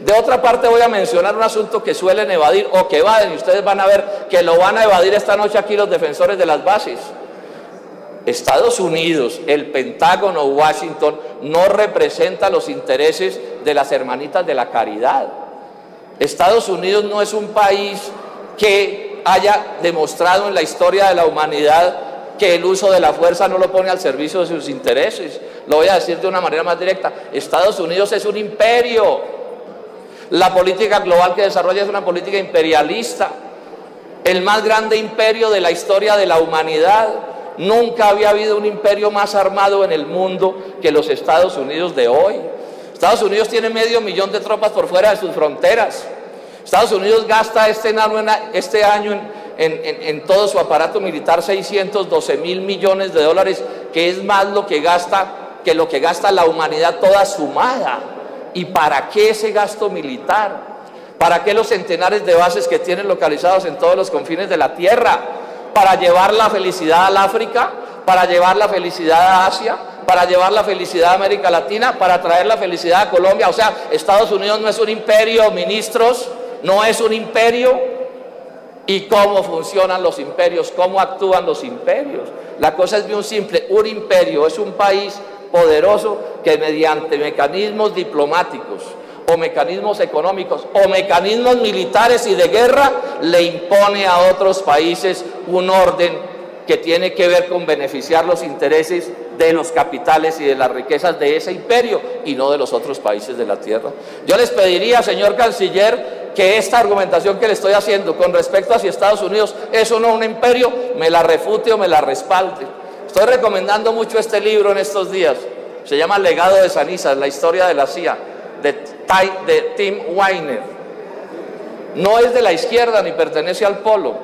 De otra parte voy a mencionar un asunto que suelen evadir o que evaden, y ustedes van a ver que lo van a evadir esta noche aquí los defensores de las bases. Estados Unidos, el Pentágono, Washington, no representa los intereses de las hermanitas de la caridad. Estados Unidos no es un país que haya demostrado en la historia de la humanidad que el uso de la fuerza no lo pone al servicio de sus intereses. Lo voy a decir de una manera más directa. Estados Unidos es un imperio. La política global que desarrolla es una política imperialista. El más grande imperio de la historia de la humanidad. Nunca había habido un imperio más armado en el mundo que los Estados Unidos de hoy. Estados Unidos tiene 500.000 de tropas por fuera de sus fronteras. Estados Unidos gasta este año en todo su aparato militar 612.000 millones de dólares, que es más que lo que gasta la humanidad toda sumada. ¿Y para qué ese gasto militar? ¿Para qué los centenares de bases que tienen localizados en todos los confines de la tierra? ¿Para llevar la felicidad al África? ¿Para llevar la felicidad a Asia? ¿Para llevar la felicidad a América Latina? ¿Para traer la felicidad a Colombia? O sea, Estados Unidos no es un imperio, ministros, no es un imperio. ¿Y cómo funcionan los imperios? ¿Cómo actúan los imperios? La cosa es bien simple. Un imperio es un país poderoso que mediante mecanismos diplomáticos o mecanismos económicos o mecanismos militares y de guerra le impone a otros países un orden que tiene que ver con beneficiar los intereses de los capitales y de las riquezas de ese imperio y no de los otros países de la tierra. Yo les pediría, señor canciller, que esta argumentación que le estoy haciendo con respecto a si Estados Unidos es o no un imperio, me la refute o me la respalde. Estoy recomendando mucho este libro en estos días. Se llama Legado de Cenizas, la historia de la CIA, de Tim Weiner. No es de la izquierda ni pertenece al polo.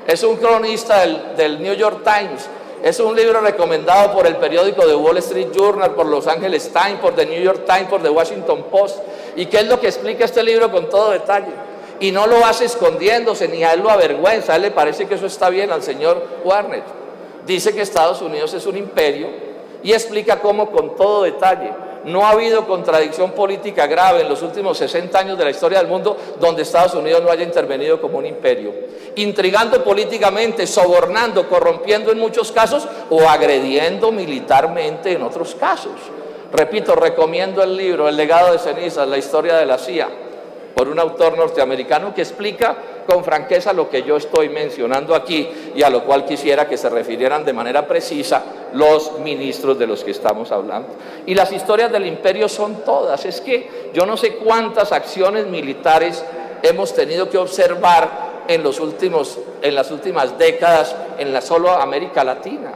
Es un cronista del New York Times. Es un libro recomendado por el periódico The Wall Street Journal, por Los Angeles Times, por The New York Times, por The Washington Post. ¿Y qué es lo que explica este libro con todo detalle? Y no lo hace escondiéndose, ni a él lo avergüenza. A él le parece que eso está bien, al señor Warner. Dice que Estados Unidos es un imperio y explica cómo con todo detalle. No ha habido contradicción política grave en los últimos 60 años de la historia del mundo donde Estados Unidos no haya intervenido como un imperio, intrigando políticamente, sobornando, corrompiendo en muchos casos o agrediendo militarmente en otros casos. Repito, recomiendo el libro El Legado de Cenizas, la historia de la CIA, por un autor norteamericano que explica con franqueza lo que yo estoy mencionando aquí y a lo cual quisiera que se refirieran de manera precisa los ministros de los que estamos hablando. Y las historias del imperio son todas. Es que yo no sé cuántas acciones militares hemos tenido que observar en las últimas décadas en la solo América Latina.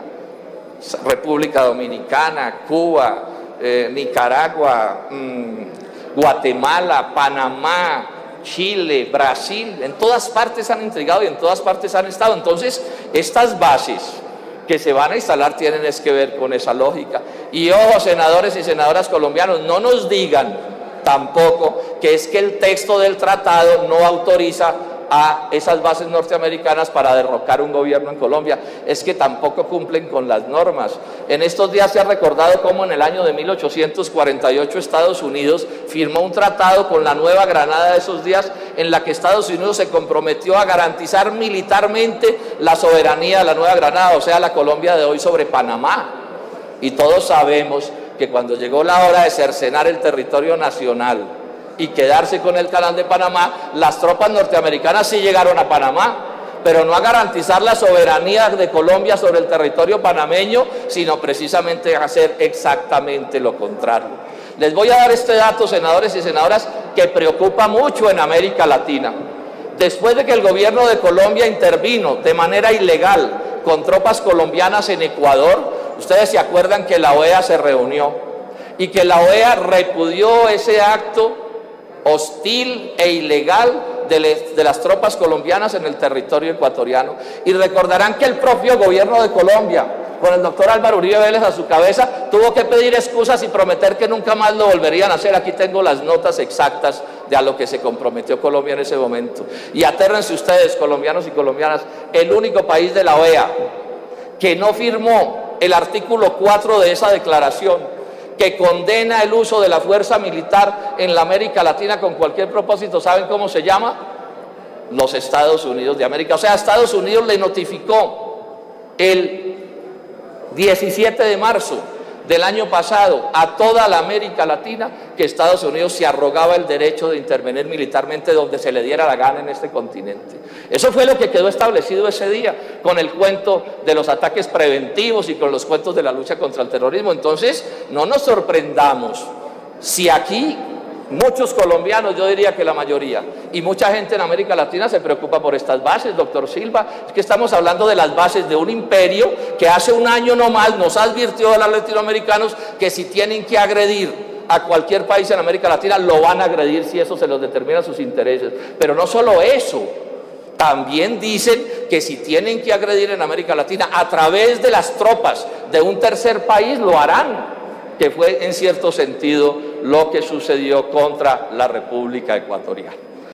República Dominicana, Cuba, Nicaragua, Guatemala, Panamá, Chile, Brasil, en todas partes han intrigado y en todas partes han estado. Entonces, estas bases que se van a instalar tienen que ver con esa lógica. Y ojo, senadores y senadoras colombianos, no nos digan tampoco que es que el texto del tratado no autoriza a esas bases norteamericanas para derrocar un gobierno en Colombia. Es que tampoco cumplen con las normas. En estos días se ha recordado cómo en el año de 1848 Estados Unidos firmó un tratado con la Nueva Granada de esos días, en la que Estados Unidos se comprometió a garantizar militarmente la soberanía de la Nueva Granada, o sea, la Colombia de hoy, sobre Panamá. Y todos sabemos que cuando llegó la hora de cercenar el territorio nacional y quedarse con el canal de Panamá, las tropas norteamericanas sí llegaron a Panamá, pero no a garantizar la soberanía de Colombia sobre el territorio panameño, sino precisamente a hacer exactamente lo contrario. Les voy a dar este dato, senadores y senadoras, que preocupa mucho en América Latina. Después de que el gobierno de Colombia intervino de manera ilegal con tropas colombianas en Ecuador, ustedes se acuerdan que la OEA se reunió y que la OEA repudió ese acto hostil e ilegal de las tropas colombianas en el territorio ecuatoriano. Y recordarán que el propio gobierno de Colombia, con el doctor Álvaro Uribe Vélez a su cabeza, tuvo que pedir excusas y prometer que nunca más lo volverían a hacer. Aquí tengo las notas exactas de a lo que se comprometió Colombia en ese momento. Y atérrense ustedes, colombianos y colombianas, el único país de la OEA que no firmó el artículo 4 de esa declaración, que condena el uso de la fuerza militar en la América Latina con cualquier propósito, ¿saben cómo se llama? Los Estados Unidos de América. O sea, Estados Unidos le notificó el 17 de marzo del año pasado a toda la América Latina que Estados Unidos se arrogaba el derecho de intervenir militarmente donde se le diera la gana en este continente. Eso fue lo que quedó establecido ese día con el cuento de los ataques preventivos y con los cuentos de la lucha contra el terrorismo. Entonces, no nos sorprendamos si aquí muchos colombianos, yo diría que la mayoría, y mucha gente en América Latina se preocupa por estas bases, doctor Silva. Es que estamos hablando de las bases de un imperio que hace un año nomás nos advirtió a los latinoamericanos que si tienen que agredir a cualquier país en América Latina, lo van a agredir si eso se los determina sus intereses. Pero no solo eso, también dicen que si tienen que agredir en América Latina a través de las tropas de un tercer país, lo harán, que fue en cierto sentido lo que sucedió contra la República Ecuatoriana.